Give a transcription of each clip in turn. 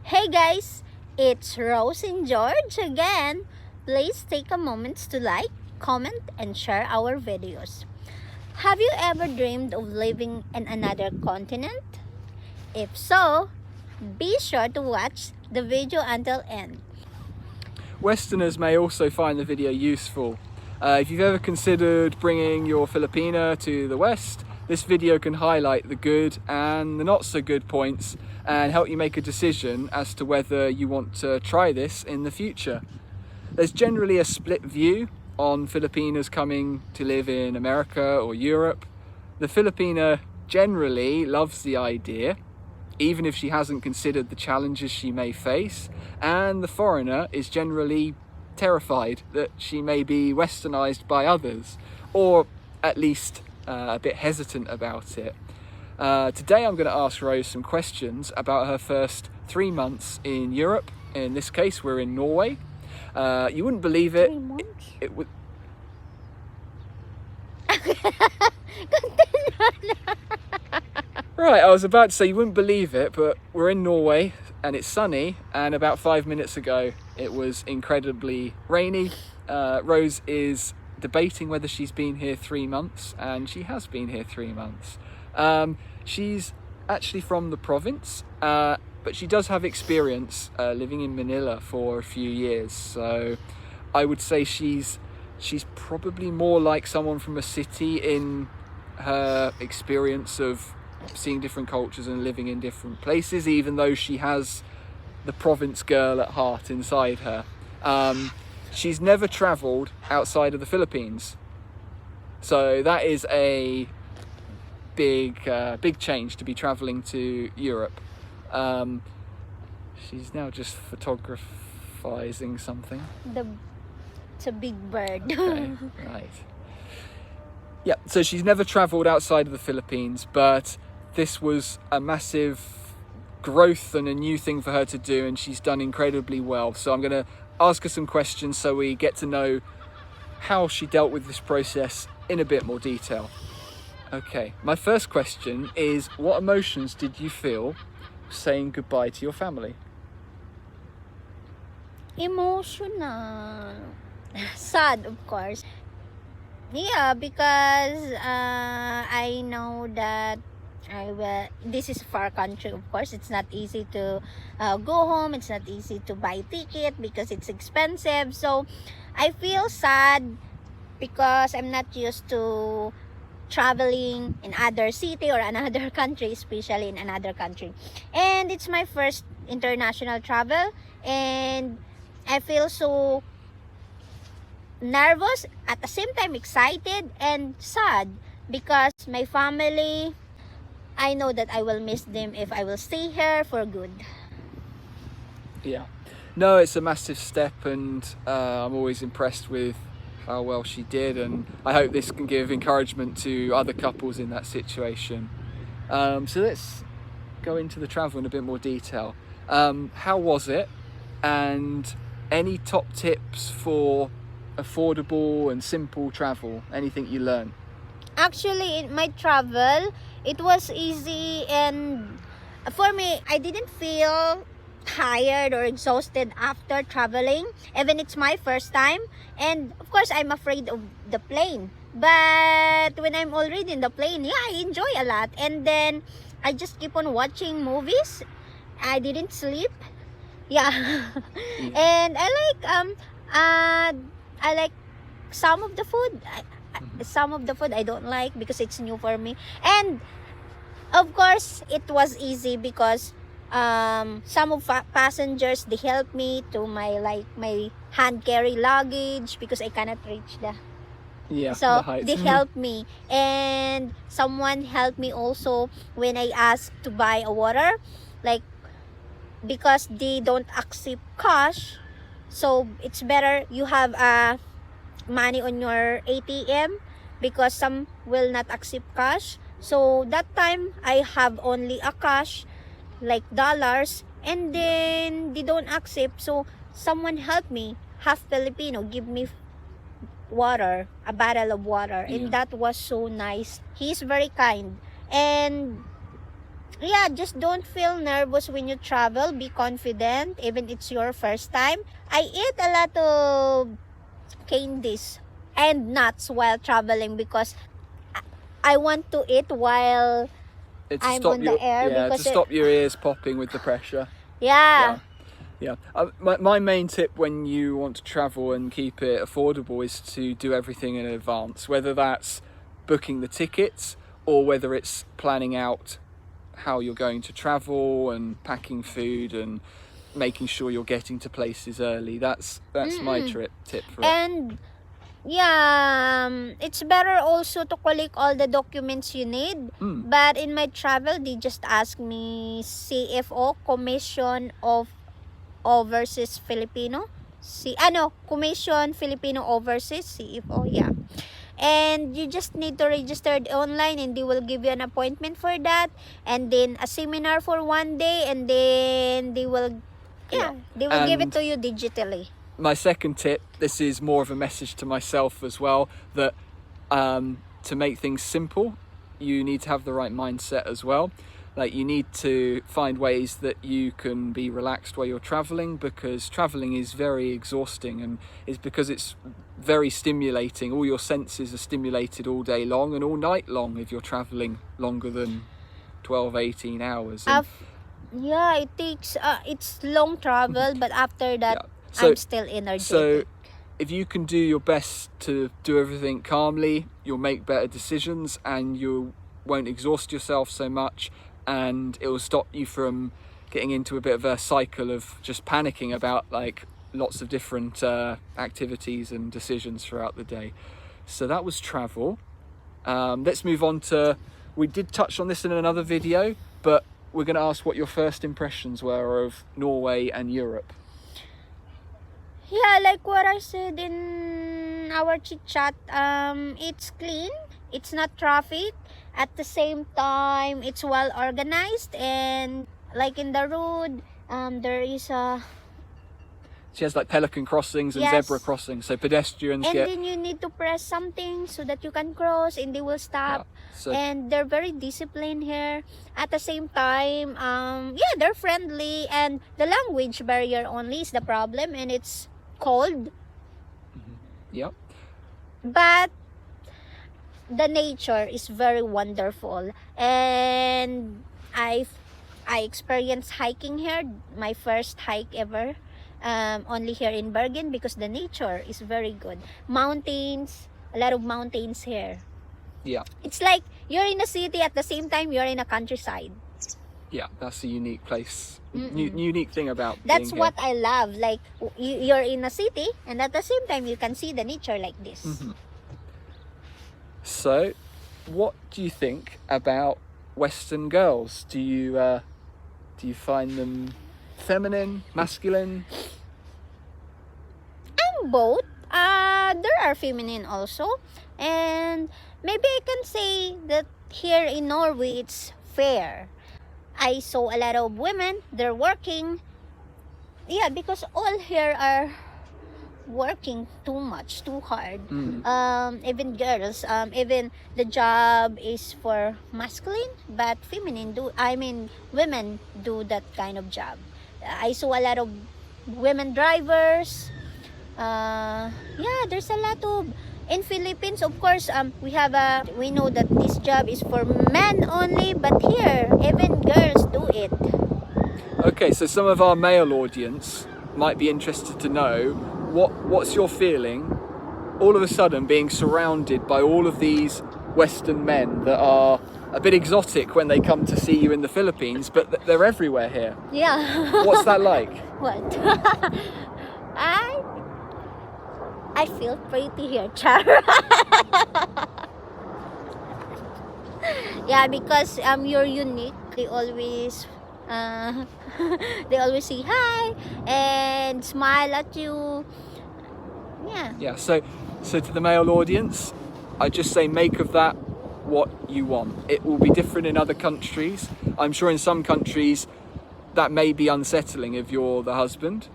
Hey guys, it's Rose and George again. Please take a moment to like, comment, and share our videos. Have you ever dreamed of living in another continent? If so, be sure to watch the video until end. Westerners may also find the video useful. If you've ever considered bringing your Filipina to the West, this video can highlight the good and the not so good points and help you make a decision as to whether you want to try this in the future. There's generally a split view on Filipinas coming to live in America or Europe. The Filipina generally loves the idea, even if she hasn't considered the challenges she may face, and the foreigner is generally terrified that she may be westernized by others, or at least a bit hesitant about it. Today I'm going to ask Rose some questions about her first 3 months in Europe. In this case, we're in Norway. You wouldn't believe it. 3 months? It would. Right, I was about to say you wouldn't believe it, but we're in Norway and it's sunny, and about 5 minutes ago it was incredibly rainy. Rose is debating whether she's been here 3 months, and she has been here 3 months. She's actually from the province, but she does have experience living in Manila for a few years, so I would say she's probably more like someone from a city in her experience of seeing different cultures and living in different places, even though she has the province girl at heart inside her. She's never travelled outside of the Philippines, so that is a big change to be travelling to Europe. She's now just photographizing something. It's a big bird. Okay, right. Yeah, so she's never travelled outside of the Philippines, but this was a massive growth and a new thing for her to do, and she's done incredibly well. So I'm going to ask her some questions so we get to know how she dealt with this process in a bit more detail. Okay, my first question is, what emotions did you feel saying goodbye to your family? Emotional. Sad, of course. Yeah, because I know that this is far country, of course. It's not easy to go home. It's not easy to buy ticket because it's expensive. So I feel sad because I'm not used to traveling in other city or another country, especially in another country. And it's my first international travel, and I feel so nervous, at the same time excited and sad, because my family, I know that I will miss them if I will stay here for good. Yeah, no, it's a massive step, and I'm always impressed with how well she did, and I hope this can give encouragement to other couples in that situation. So let's go into the travel in a bit more detail. How was it, and any top tips for affordable and simple travel? Anything you learned? Actually, in my travel, it was easy, and for me, I didn't feel tired or exhausted after traveling, even it's my first time. And of course, I'm afraid of the plane, but when I'm already in the plane, yeah, I enjoy a lot. And then I just keep on watching movies. I didn't sleep. Yeah. And I like some of the food. Some of the food I don't like because it's new for me. And of course, it was easy because some of passengers, they helped me to my hand carry luggage because I cannot reach the. Yeah, So the they helped me, and someone helped me also when I asked to buy a water, like, because they don't accept cash, so it's better you have money on your ATM, because some will not accept cash. So that time I have only a cash, like dollars, and then they don't accept, so someone helped me, half Filipino, give me water, a bottle of water. Yeah. And that was so nice. He's very kind. And yeah, just don't feel nervous when you travel. Be confident, even it's your first time. I eat a lot of candies and nuts while traveling because I want to eat while To I'm stop on your the air to because stop your ears popping with the pressure. yeah. Yeah. My main tip when you want to travel and keep it affordable is to do everything in advance, whether that's booking the tickets or whether it's planning out how you're going to travel and packing food and making sure you're getting to places early. That's my tip for it. And yeah, it's better also to collect all the documents you need. But in my travel, they just ask me CFO, Commission of Overseas Filipino. Commission Filipino Overseas, CFO, yeah. And you just need to register it online and they will give you an appointment for that. And then a seminar for 1 day and then they will give it to you digitally. My second tip, this is more of a message to myself as well, that to make things simple, you need to have the right mindset as well. Like, you need to find ways that you can be relaxed while you're traveling, because traveling is very exhausting, and it's because it's very stimulating. All your senses are stimulated all day long and all night long if you're traveling longer than 12-18 hours. Yeah, it takes it's long travel, but after that I'm still energetic. So if you can do your best to do everything calmly, you'll make better decisions and you won't exhaust yourself so much, and it will stop you from getting into a bit of a cycle of just panicking about like lots of different activities and decisions throughout the day. So that was travel. Let's move on to, we did touch on this in another video, but we're going to ask what your first impressions were of Norway and Europe. Yeah, like what I said in our chit chat, it's clean, it's not traffic. At the same time, it's well organized, and like in the road, there is a... She has like pelican crossings and zebra crossings, so pedestrians and then you need to press something so that you can cross and they will stop. And they're very disciplined here. At the same time, they're friendly, and the language barrier only is the problem, and it's cold. Yep. But the nature is very wonderful, and I experienced hiking here, my first hike ever. Only here in Bergen, because the nature is very good. Mountains, a lot of mountains here. Yeah. It's like you're in a city, at the same time you're in a countryside. Yeah, that's a unique place. Unique thing about that's being what here. I love. Like, you're in a city and at the same time you can see the nature like this. So, what do you think about Western girls? Do you find them feminine, masculine? I'm both. There are feminine also, and maybe I can say that here in Norway it's fair. I saw a lot of women, they're working. Yeah, because all here are working too much, too hard. Even girls, even the job is for masculine, but women do that kind of job. I saw a lot of women drivers. There's a lot of... In Philippines, of course, we know that this job is for men only, but here, even girls do it. Okay, so some of our male audience might be interested to know what's your feeling all of a sudden being surrounded by all of these Western men that are a bit exotic when they come to see you in the Philippines, but they're everywhere here. Yeah. What's that like? What? I feel pretty here, Chara. Yeah, because you're unique. They always say hi and smile at you. Yeah. So to the male audience, I just say make of that what you want. It will be different in other countries. I'm sure in some countries that may be unsettling if you're the husband.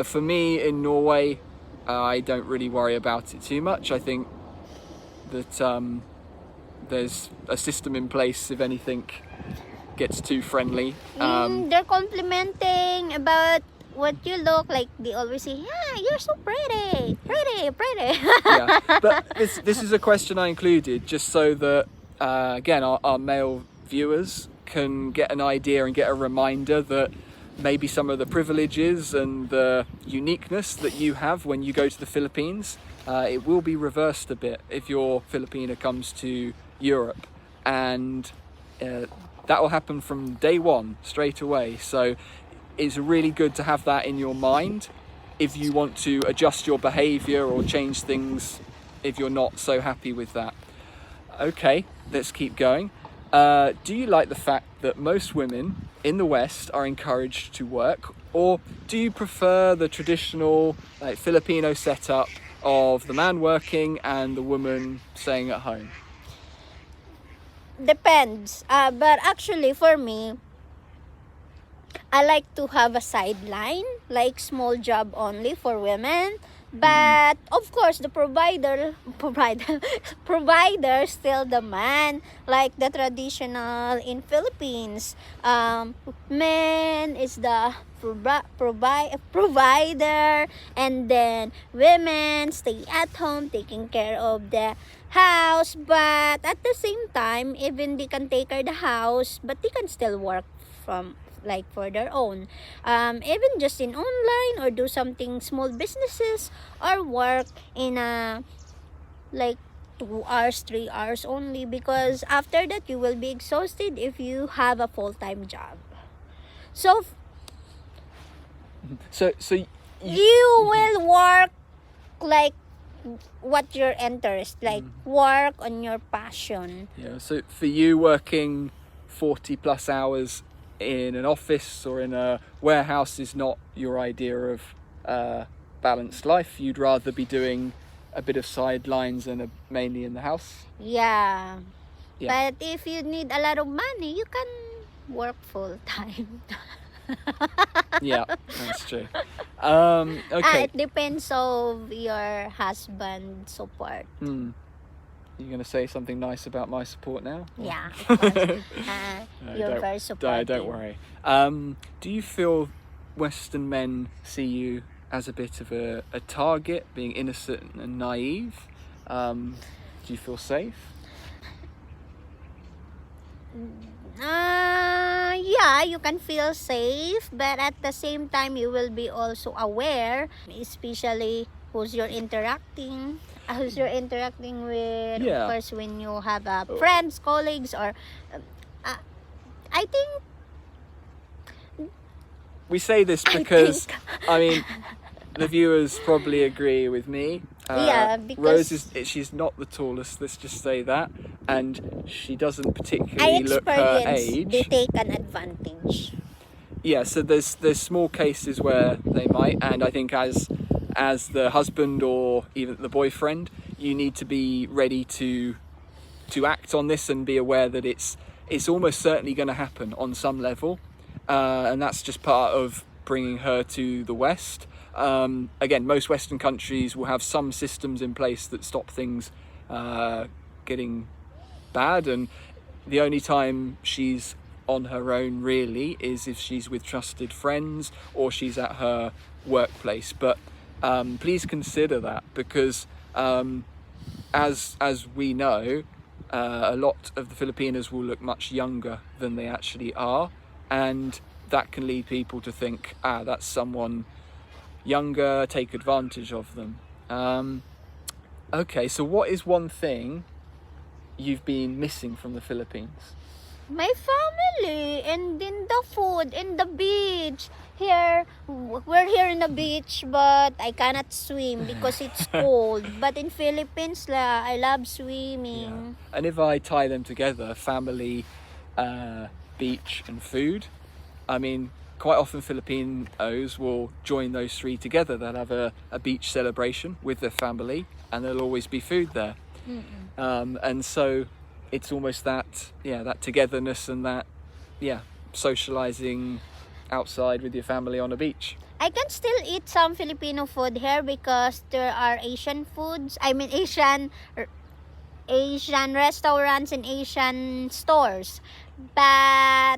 For me in Norway, I don't really worry about it too much. I think that there's a system in place if anything gets too friendly. They're complimenting about what you look like. They always say, "Yeah, you're so pretty, pretty." Yeah, but this is a question I included just so that again our male viewers can get an idea and get a reminder that maybe some of the privileges and the uniqueness that you have when you go to the Philippines, it will be reversed a bit if your Filipina comes to Europe, and that will happen from day one straight away. So it's really good to have that in your mind if you want to adjust your behavior or change things if you're not so happy with that. Okay, let's keep going. Do you like the fact that most women in the West are encouraged to work, or do you prefer the traditional Filipino setup of the man working and the woman staying at home? Depends. But actually, for me, I like to have a sideline, like small job only for women. But of course, the provider still the man, like the traditional in Philippines. Men is the provider, and then women stay at home taking care of the house. But at the same time, even they can take care of the house, but they can still work from like for their own, even just in online, or do something small businesses, or work in a like 2 hours 3 hours only, because after that you will be exhausted if you have a full-time job. So So you will work like what your interest, like work on your passion. yeah, so for you, working 40 plus hours in an office or in a warehouse is not your idea of balanced life. You'd rather be doing a bit of sidelines and mainly in the house. Yeah. Yeah. But if you need a lot of money, you can work full time. Yeah, that's true. Okay. It depends of your husband's support. You're going to say something nice about my support now? Yeah, of course. You're very supportive. Don't worry. Do you feel Western men see you as a bit of a target, being innocent and naive? Do you feel safe? Yeah, you can feel safe, but at the same time, you will be also aware, especially who's you're interacting with. Yeah. Of course, when you have friends, colleagues, or I think we say this because I mean the viewers probably agree with me. Yeah, because Rose she's not the tallest, let's just say that, and she doesn't I particularly look her experience age. they take an advantage. Yeah, so there's small cases where they might, and I think as the husband or even the boyfriend, you need to be ready to act on this and be aware that it's almost certainly going to happen on some level, and that's just part of bringing her to the West. Again, most Western countries will have some systems in place that stop things getting bad, and the only time she's on her own really is if she's with trusted friends or she's at her workplace. But please consider that, because as we know, a lot of the Filipinas will look much younger than they actually are, and that can lead people to think, that's someone younger, take advantage of them. Okay, so what is one thing you've been missing from the Philippines? My family, and then the food, and the beach. Here, we're here in the beach, but I cannot swim because it's cold. But in Philippines, I love swimming. Yeah. And if I tie them together, family, beach and food, I mean, quite often Filipinos will join those three together. They'll have a beach celebration with their family, and there'll always be food there. And so it's almost that togetherness and that socializing outside with your family on a beach. I can still eat some Filipino food here because there are Asian foods. I mean Asian restaurants and Asian stores. But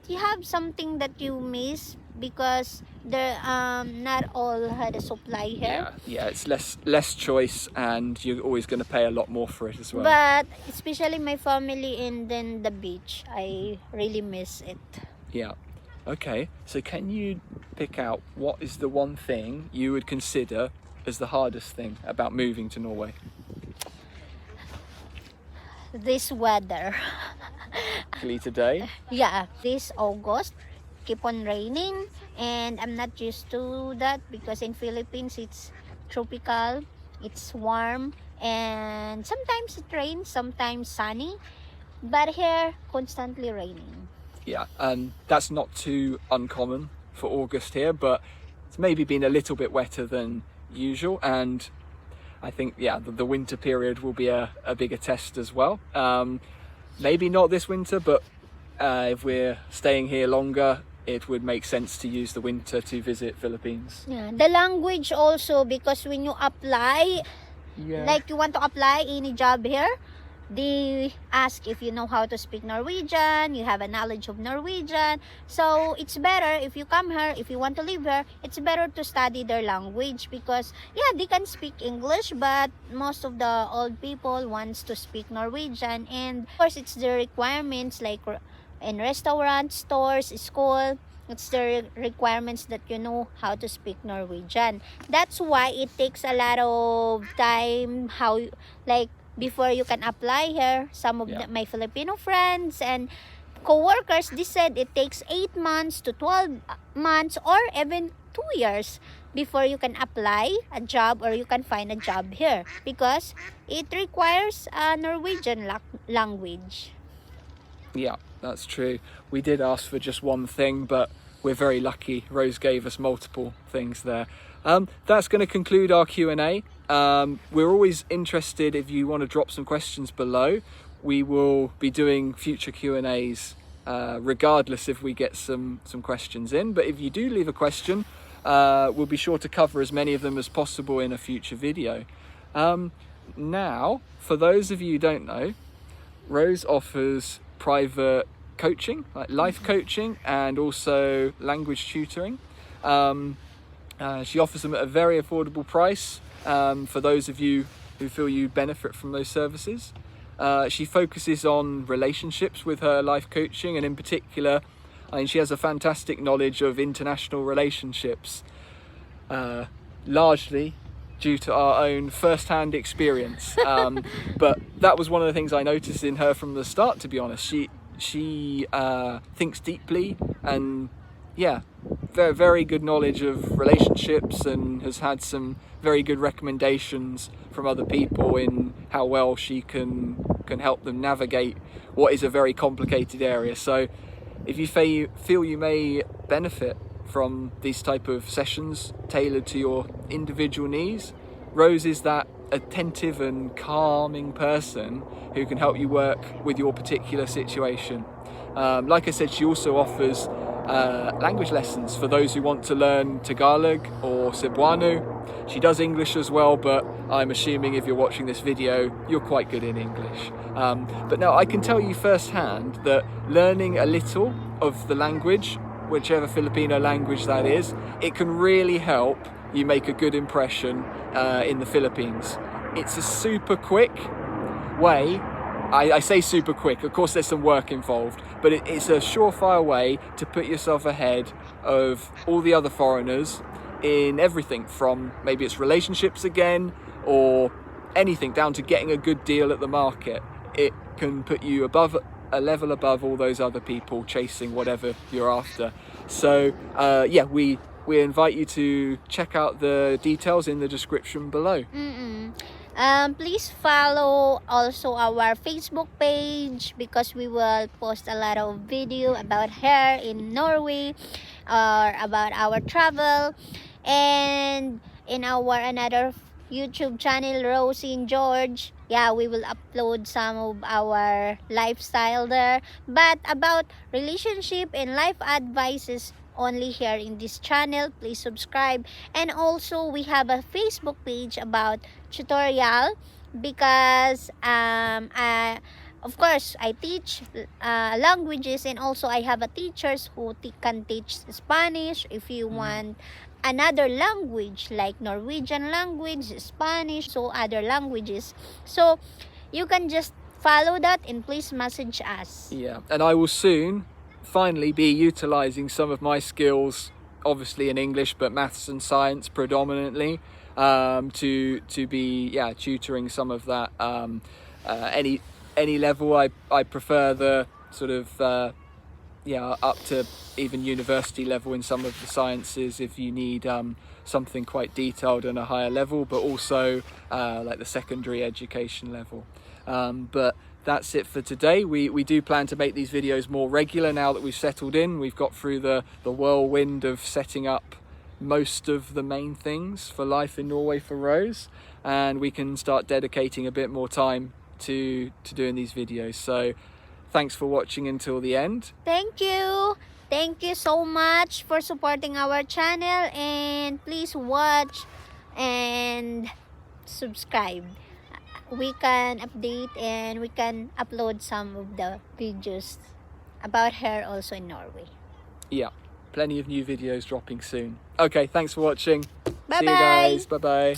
you have something that you miss because there not all had a supply here. Yeah, it's less choice, and you're always going to pay a lot more for it as well. But especially my family and then the beach, I really miss it. Yeah. Okay, so can you pick out what is the one thing you would consider as the hardest thing about moving to Norway? This weather. Actually today? Yeah, this August keep on raining, and I'm not used to that because in Philippines it's tropical, it's warm, and sometimes it rains, sometimes sunny, but here constantly raining. Yeah, that's not too uncommon for August here, but it's maybe been a little bit wetter than usual, and I think, yeah, the winter period will be a bigger test as well. Maybe not this winter, but if we're staying here longer, it would make sense to use the winter to visit Philippines. Yeah, the language also, because when you apply, like you want to apply any job here, they ask if you know how to speak Norwegian, you have a knowledge of Norwegian. So it's better if you come here, if you want to live here, it's better to study their language because yeah, they can speak English, but most of the old people wants to speak Norwegian. And of course it's the requirements, like in restaurants, stores, school, it's the requirements that you know how to speak Norwegian. That's why it takes a lot of time, like before you can apply here. Some of my Filipino friends and co-workers, they said it takes 8 months to 12 months or even 2 years before you can apply a job or you can find a job here because it requires a Norwegian language. Yeah, that's true. We did ask for just one thing, but we're very lucky. Rose gave us multiple things there. That's going to conclude our Q&A. We're always interested if you want to drop some questions below. We will be doing future Q&As regardless if we get some questions in. But if you do leave a question, we'll be sure to cover as many of them as possible in a future video. Now, for those of you who don't know, Rose offers private coaching, like life coaching, and also language tutoring. She offers them at a very affordable price for those of you who feel you benefit from those services. She focuses on relationships with her life coaching, and in particular, I mean, she has a fantastic knowledge of international relationships, largely due to our own first-hand experience. But that was one of the things I noticed in her from the start, to be honest. She thinks deeply, and yeah, very, very good knowledge of relationships, and has had some very good recommendations from other people in how well she can help them navigate what is a very complicated area. So if you feel you may benefit from these type of sessions tailored to your individual needs, Rose is that attentive and calming person who can help you work with your particular situation. Like I said, she also offers language lessons for those who want to learn Tagalog or Cebuano. She does English as well, but I'm assuming if you're watching this video, you're quite good in English. But now I can tell you firsthand that learning a little of the language, whichever Filipino language that is, it can really help you make a good impression in the Philippines. It's a super quick way. I say super quick, of course there's some work involved, but it's a surefire way to put yourself ahead of all the other foreigners in everything from maybe it's relationships again, or anything down to getting a good deal at the market. It can put you above a level above all those other people chasing whatever you're after. So yeah, we invite you to check out the details in the description below. Please follow also our Facebook page because we will post a lot of video about here in Norway or about our travel, and in our another YouTube channel, Rosie and George. Yeah, we will upload some of our lifestyle there, but about relationship and life advices only here in this channel. Please subscribe. And also we have a Facebook page about tutorial because Of course, I teach languages, and also I have a teachers who can teach Spanish. If you want another language like Norwegian language, Spanish, so other languages, so you can just follow that and please message us. Yeah, and I will soon finally be utilizing some of my skills, obviously in English, but maths and science predominantly, to be tutoring some of that. Any level. I prefer the sort of up to even university level in some of the sciences if you need something quite detailed and a higher level, but also like the secondary education level. But that's it for today. We do plan to make these videos more regular now that we've settled in. We've got through the whirlwind of setting up most of the main things for life in Norway for Rose, and we can start dedicating a bit more time to doing these videos. So thanks for watching until the end. Thank you so much for supporting our channel, and please watch and subscribe. We can update and we can upload some of the videos about her also in Norway. Yeah, plenty of new videos dropping soon. Okay, thanks for watching. Bye See you guys. Bye bye.